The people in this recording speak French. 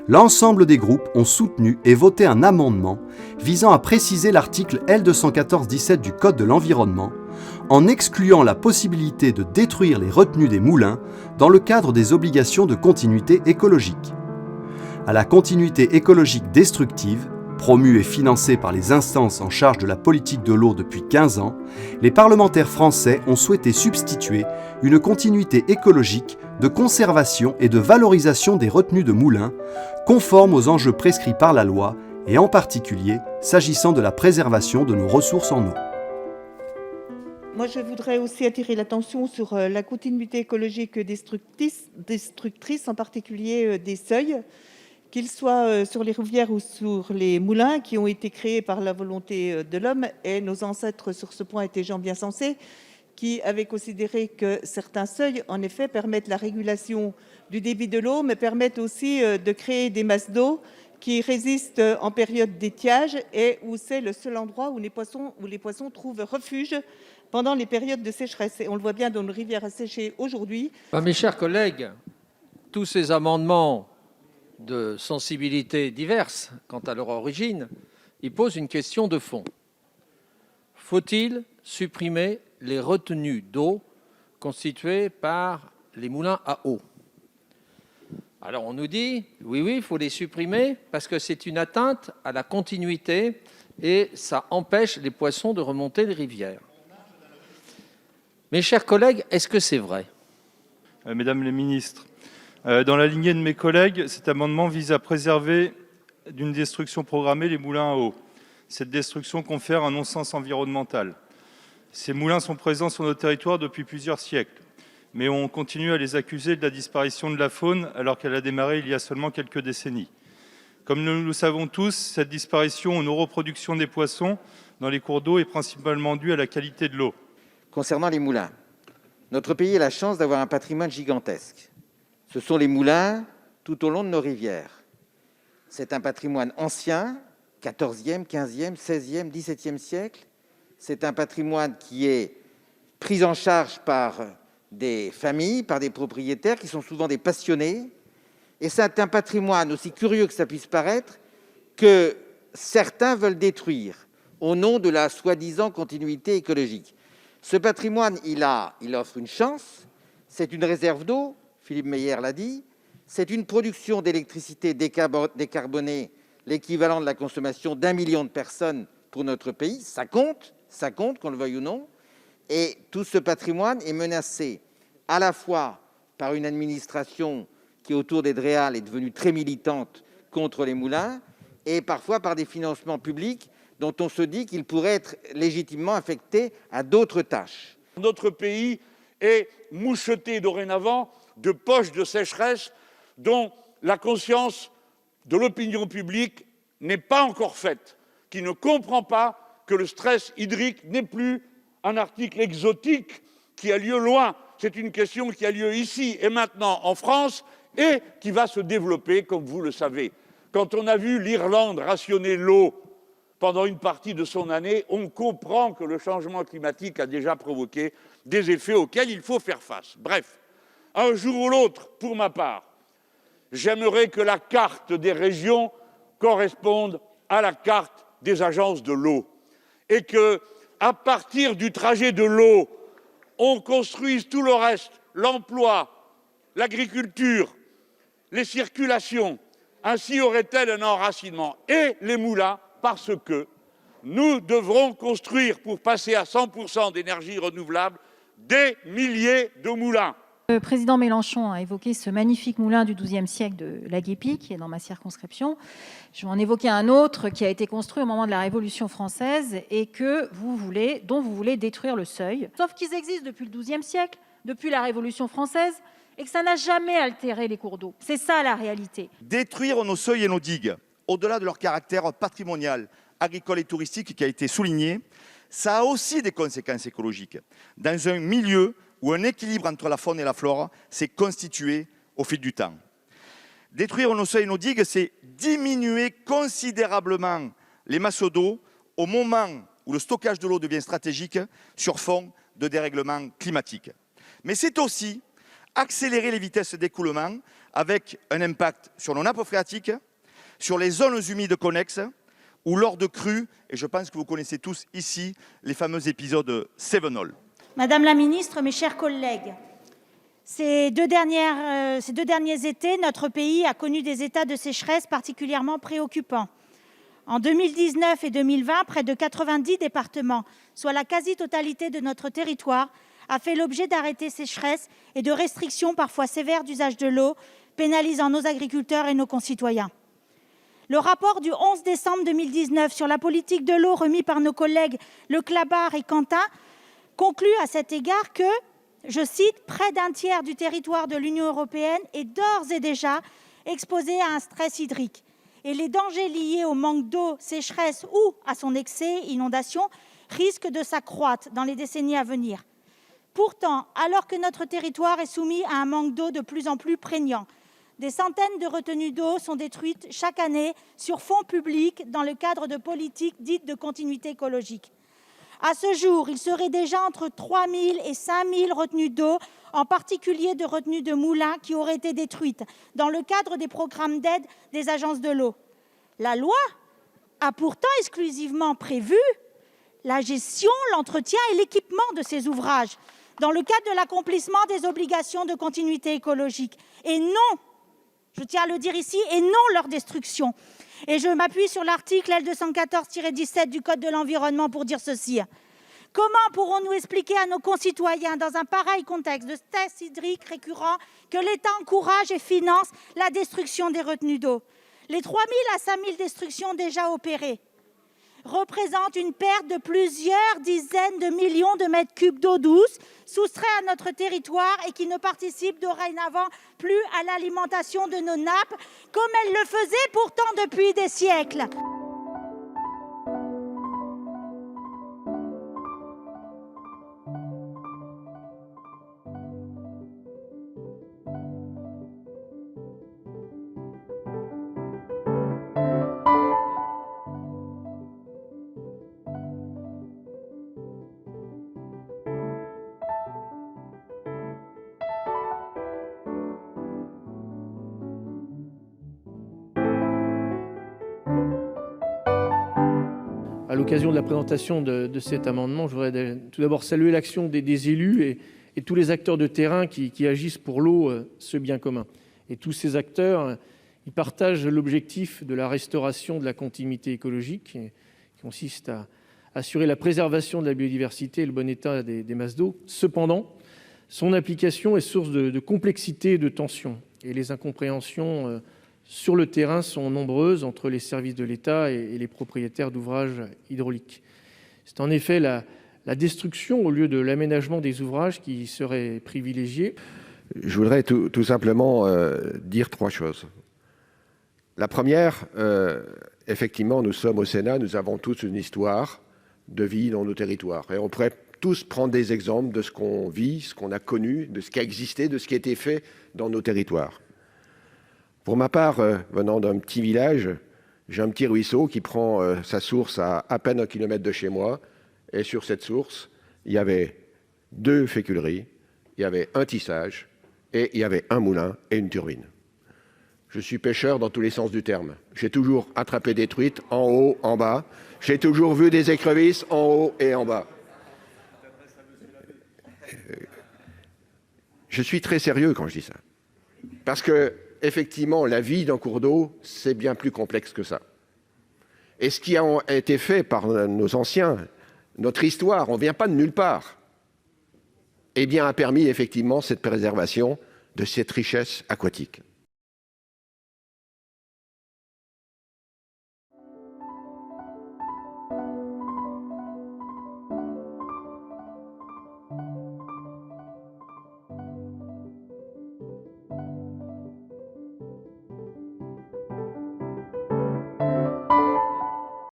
l'ensemble des groupes ont soutenu et voté un amendement visant à préciser l'article L214-17 du Code de l'environnement en excluant la possibilité de détruire les retenues des moulins dans le cadre des obligations de continuité écologique. À la continuité écologique destructive, promue et financée par les instances en charge de la politique de l'eau depuis 15 ans, les parlementaires français ont souhaité substituer une continuité écologique de conservation et de valorisation des retenues de moulins, conforme aux enjeux prescrits par la loi et en particulier s'agissant de la préservation de nos ressources en eau. Moi, je voudrais aussi attirer l'attention sur la continuité écologique destructrice, en particulier des seuils, qu'ils soient sur les rivières ou sur les moulins, qui ont été créés par la volonté de l'homme. Et nos ancêtres, sur ce point, étaient gens bien sensés, qui avaient considéré que certains seuils, en effet, permettent la régulation du débit de l'eau, mais permettent aussi de créer des masses d'eau qui résistent en période d'étiage et où c'est le seul endroit où les poissons trouvent refuge pendant les périodes de sécheresse. Et on le voit bien dans nos rivières asséchées aujourd'hui. Mes chers collègues, tous ces amendements de sensibilités diverses quant à leur origine, ils posent une question de fond. Faut-il supprimer les retenues d'eau constituées par les moulins à eau? Alors on nous dit, oui, il faut les supprimer parce que c'est une atteinte à la continuité et ça empêche les poissons de remonter les rivières. Mes chers collègues, est-ce que c'est vrai? Mesdames les ministres, dans la lignée de mes collègues, cet amendement vise à préserver d'une destruction programmée les moulins à eau. Cette destruction confère un non-sens environnemental. Ces moulins sont présents sur nos territoires depuis plusieurs siècles, mais on continue à les accuser de la disparition de la faune alors qu'elle a démarré il y a seulement quelques décennies. Comme nous le savons tous, cette disparition ou non-reproduction des poissons dans les cours d'eau est principalement due à la qualité de l'eau. Concernant les moulins, notre pays a la chance d'avoir un patrimoine gigantesque. Ce sont les moulins tout au long de nos rivières. C'est un patrimoine ancien, 14e, 15e, 16e, 17e siècle. C'est un patrimoine qui est pris en charge par des familles, par des propriétaires qui sont souvent des passionnés. Et c'est un patrimoine, aussi curieux que ça puisse paraître, que certains veulent détruire au nom de la soi-disant continuité écologique. Ce patrimoine, il offre une chance, c'est une réserve d'eau, Philippe Meyer l'a dit, c'est une production d'électricité décarbonée, l'équivalent de la consommation d'1 million de personnes pour notre pays, ça compte, qu'on le veuille ou non, et tout ce patrimoine est menacé à la fois par une administration qui, autour des DREAL, est devenue très militante contre les moulins, et parfois par des financements publics dont on se dit qu'ils pourraient être légitimement affectés à d'autres tâches. Notre pays est moucheté dorénavant de poches de sécheresse dont la conscience de l'opinion publique n'est pas encore faite, qui ne comprend pas que le stress hydrique n'est plus un article exotique qui a lieu loin. C'est une question qui a lieu ici et maintenant en France et qui va se développer, comme vous le savez. Quand on a vu l'Irlande rationner l'eau pendant une partie de son année, on comprend que le changement climatique a déjà provoqué des effets auxquels il faut faire face. Bref, un jour ou l'autre, pour ma part, j'aimerais que la carte des régions corresponde à la carte des agences de l'eau et que, à partir du trajet de l'eau, on construise tout le reste, l'emploi, l'agriculture, les circulations. Ainsi aurait-elle un enracinement. Et les moulins, parce que nous devrons construire, pour passer à 100% d'énergie renouvelable, des milliers de moulins. Le président Mélenchon a évoqué ce magnifique moulin du XIIe siècle de La Guépie, qui est dans ma circonscription. Je vais en évoquer un autre qui a été construit au moment de la Révolution française et dont vous voulez détruire le seuil. Sauf qu'ils existent depuis le XIIe siècle, depuis la Révolution française, et que ça n'a jamais altéré les cours d'eau. C'est ça la réalité. Détruire nos seuils et nos digues, au-delà de leur caractère patrimonial, agricole et touristique qui a été souligné, ça a aussi des conséquences écologiques. Dans un milieu où un équilibre entre la faune et la flore s'est constitué au fil du temps. Détruire nos seuils et nos digues, c'est diminuer considérablement les masses d'eau au moment où le stockage de l'eau devient stratégique sur fond de dérèglement climatique. Mais c'est aussi accélérer les vitesses d'écoulement avec un impact sur nos nappes phréatiques, sur les zones humides connexes, ou lors de crues, et je pense que vous connaissez tous ici les fameux épisodes Cévenol. Madame la ministre, mes chers collègues, ces deux derniers étés, notre pays a connu des états de sécheresse particulièrement préoccupants. En 2019 et 2020, près de 90 départements, soit la quasi-totalité de notre territoire, a fait l'objet d'arrêtés sécheresse et de restrictions parfois sévères d'usage de l'eau, pénalisant nos agriculteurs et nos concitoyens. Le rapport du 11 décembre 2019 sur la politique de l'eau remis par nos collègues Leclabar et Quentin conclut à cet égard que, je cite, « près d'un tiers du territoire de l'Union européenne est d'ores et déjà exposé à un stress hydrique et les dangers liés au manque d'eau, sécheresse ou à son excès, inondation, risquent de s'accroître dans les décennies à venir. » Pourtant, alors que notre territoire est soumis à un manque d'eau de plus en plus prégnant, des centaines de retenues d'eau sont détruites chaque année sur fonds publics dans le cadre de politiques dites de continuité écologique. À ce jour, il serait déjà entre 3 000 et 5 000 retenues d'eau, en particulier de retenues de moulins, qui auraient été détruites dans le cadre des programmes d'aide des agences de l'eau. La loi a pourtant exclusivement prévu la gestion, l'entretien et l'équipement de ces ouvrages dans le cadre de l'accomplissement des obligations de continuité écologique. Et non, je tiens à le dire ici, et non leur destruction. Et je m'appuie sur l'article L214-17 du Code de l'environnement pour dire ceci. Comment pourrons-nous expliquer à nos concitoyens, dans un pareil contexte de stress hydrique récurrent, que l'État encourage et finance la destruction des retenues d'eau ? Les 3 000 à 5 000 destructions déjà opérées représentent une perte de plusieurs dizaines de millions de mètres cubes d'eau douce soustraits à notre territoire et qui ne participent dorénavant plus à l'alimentation de nos nappes, comme elles le faisaient pourtant depuis des siècles. À l'occasion de la présentation de cet amendement, je voudrais tout d'abord saluer l'action des élus et tous les acteurs de terrain qui agissent pour l'eau, ce bien commun. Et tous ces acteurs, ils partagent l'objectif de la restauration de la continuité écologique, qui consiste à assurer la préservation de la biodiversité et le bon état des masses d'eau. Cependant, son application est source de complexité et de tension. Et les incompréhensions sur le terrain sont nombreuses entre les services de l'État et les propriétaires d'ouvrages hydrauliques. C'est en effet la destruction au lieu de l'aménagement des ouvrages qui serait privilégiée. Je voudrais tout simplement dire 3 choses. La première, effectivement, nous sommes au Sénat, nous avons tous une histoire de vie dans nos territoires. Et on pourrait tous prendre des exemples de ce qu'on vit, ce qu'on a connu, de ce qui a existé, de ce qui a été fait dans nos territoires. Pour ma part, venant d'un petit village, j'ai un petit ruisseau qui prend sa source à peine 1 kilomètre de chez moi. Et sur cette source, il y avait 2 féculeries, il y avait un tissage et il y avait un moulin et une turbine. Je suis pêcheur dans tous les sens du terme. J'ai toujours attrapé des truites en haut, en bas. J'ai toujours vu des écrevisses en haut et en bas. Je suis très sérieux quand je dis ça. Parce que effectivement, la vie d'un cours d'eau, c'est bien plus complexe que ça. Et ce qui a été fait par nos anciens, notre histoire, on ne vient pas de nulle part, eh bien, a permis effectivement cette préservation de cette richesse aquatique.